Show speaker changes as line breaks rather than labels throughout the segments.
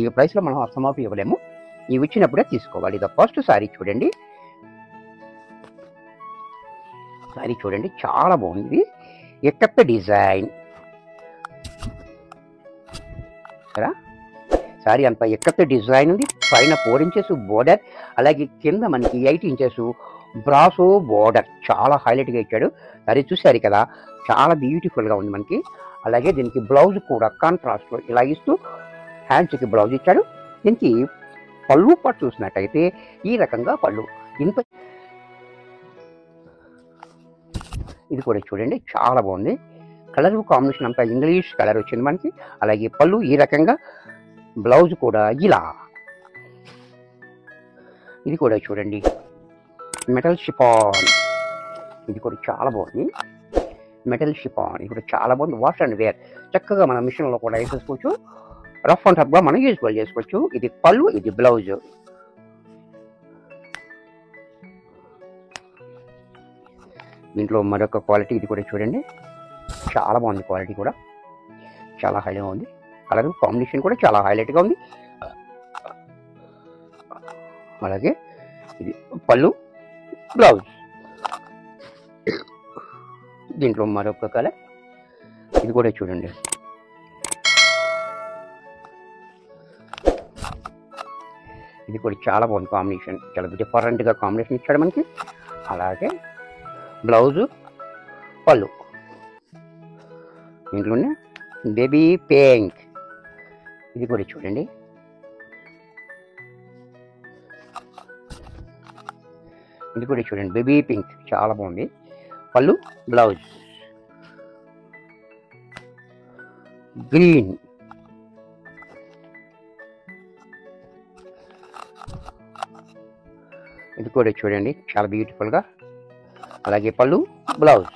ఈ ప్రైస్లో మనం అసమాపు ఇవ్వలేము. ఇవి ఇచ్చినప్పుడే తీసుకోవాలి. ఇది ఫస్ట్ సారీ చూడండి. సారీ చూడండి, చాలా బాగుంది. ఎక్కత్త డిజైన్ కదా, సారీ అంతా ఎక్కత్త డిజైన్ ఉంది. పైన 4 ఇంచెస్ బోర్డర్, అలాగే కింద మనకి 8 ఇంచెస్ బ్రాసో బోర్డర్. చాలా హైలైట్గా ఇచ్చాడు. సారీ చూసారు కదా, చాలా బ్యూటిఫుల్గా ఉంది మనకి. అలాగే దీనికి బ్లౌజ్ కూడా కాంట్రాస్ట్లో ఇలా ఇస్తూ హ్యాండ్స్కి బ్లౌజ్ ఇచ్చాడు. దీనికి పళ్ళు పాటు చూసినట్టయితే ఈ రకంగా పళ్ళు ఇంత. ఇది కూడా చూడండి, చాలా బాగుంది. కలర్ కాంబినేషన్ అంతా ఇంగ్లీష్ కలర్ వచ్చింది మనకి. అలాగే పళ్ళు ఈ రకంగా, బ్లౌజ్ కూడా ఇలా. ఇది కూడా చూడండి, మెటల్ షిఫాన్. ఇది కూడా చాలా బాగుంది, మెటల్ షిఫాన్. ఇది కూడా చాలా బాగుంది. వాష్ అండ్ వేర్, చక్కగా మన మిషన్లో కూడా వేసేసుకోవచ్చు. రఫ్ అండ్ టఫ్గా మనం యూజ్ఫుల్ చేసుకోవచ్చు. ఇది పళ్ళు, ఇది బ్లౌజ్. దీంట్లో మరొక క్వాలిటీ, ఇది కూడా చూడండి, చాలా బాగుంది. క్వాలిటీ కూడా చాలా హైలైట్గా ఉంది. కలర్ కాంబినేషన్ కూడా చాలా హైలైట్గా ఉంది. అలాగే ఇది పళ్ళు, బ్లౌజ్. దీంట్లో మరొక కలర్, ఇది కూడా చూడండి. ఇది కూడా చాలా బాగుంది కాంబినేషన్. చాలా డిఫరెంట్గా కాంబినేషన్ ఇచ్చాడు మనకి. అలాగే బ్లౌజు, పళ్ళు. దీంట్లోనే బేబీ పింక్. ఇది కూడా చూడండి, ఇది కూడా చూడండి, బేబీ పింక్. చాలా బాగుంది. పళ్ళు, బ్లౌజ్. గ్రీన్. ఇది కూడా చూడండి, చాలా బ్యూటిఫుల్గా. అలాగే పళ్ళు, బ్లౌజ్.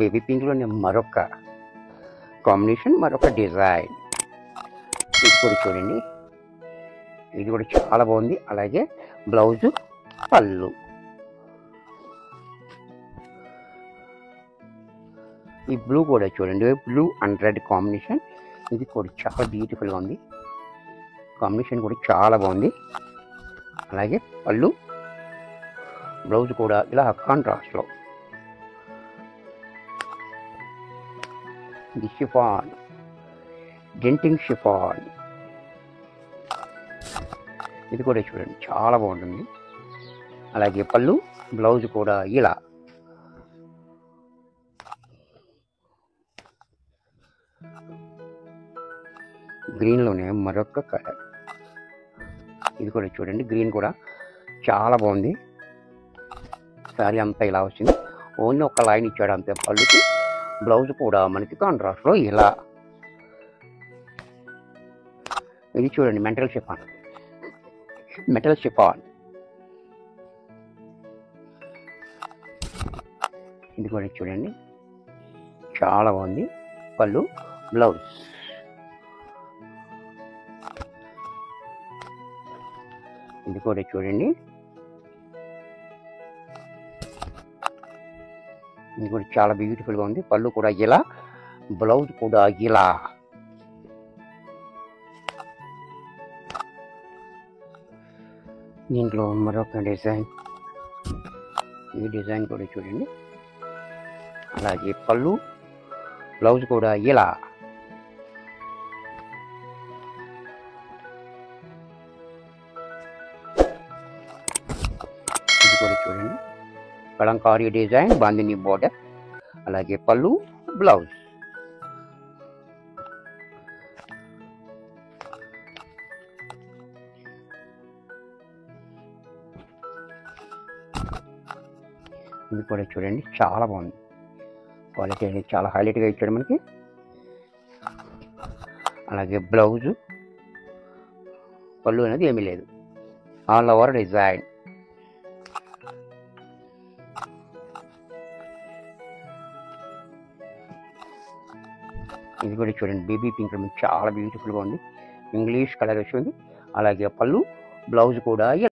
బేబీ పింక్లోనే మరొక కాంబినేషన్, మరొక డిజైన్. ఇది కూడా చూడండి, ఇది కూడా చాలా బాగుంది. అలాగే బ్లౌజు, పళ్ళు. ఈ బ్లూ కూడా చూడండి, బ్లూ అండ్ రెడ్ కాంబినేషన్. ఇది కూడా చాలా బ్యూటిఫుల్గా ఉంది. కాంబినేషన్ కూడా చాలా బాగుంది. అలాగే పళ్ళు, బ్లౌజ్ కూడా ఇలా కాంట్రాస్ట్లో. ఇది షిఫాన్, డెంటింగ్ షిఫాన్. ఇది కూడా చూడండి, చాలా బాగుంటుంది. అలాగే పళ్ళు, బ్లౌజ్ కూడా ఇలా. గ్రీన్లోనే మరొక కలర్. ఇది కూడా చూడండి, గ్రీన్ కూడా చాలా బాగుంది. సారీ అంతా ఇలా వచ్చింది. ఓన్లీ ఒక లైన్ ఇచ్చాడు అంతే పళ్ళుకి. బ్లౌజ్ కూడా మనకి కాంట్రాస్ట్లో ఇలా. ఇది చూడండి, మెటల్ షిఫాన్, మెటల్ షిఫాన్. ఇది కూడా చూడండి, చాలా బాగుంది. పళ్ళు, బ్లౌజ్. ఇది కూడా చూడండి, ఇది కూడా చాలా బ్యూటిఫుల్గా ఉంది. పళ్ళు కూడా ఇలా, బ్లౌజ్ కూడా ఇలా. దీంట్లో మరొక డిజైన్, ఈ డిజైన్ కూడా చూడండి. అలాగే పళ్ళు, బ్లౌజ్ కూడా ఇలా. ఇది కూడా చూడండి, కలంకారీ డిజైన్, బాందిని బోర్డర్. అలాగే పళ్ళు, బ్లౌజ్. ఇది కూడా చూడండి, చాలా బాగుంది. క్వాలిటీ అనేది చాలా హైలైట్గా ఇచ్చాడు మనకి. అలాగే బ్లౌజు, పళ్ళు అనేది ఏమీ లేదు, ఆల్ ఓవర్ డిజైన్. ఇది కూడా చూడండి, బేబీ పింక్ చాలా బ్యూటిఫుల్గా ఉంది. ఇంగ్లీష్ కలర్ వచ్చింది. అలాగే పళ్ళు, బ్లౌజ్ కూడా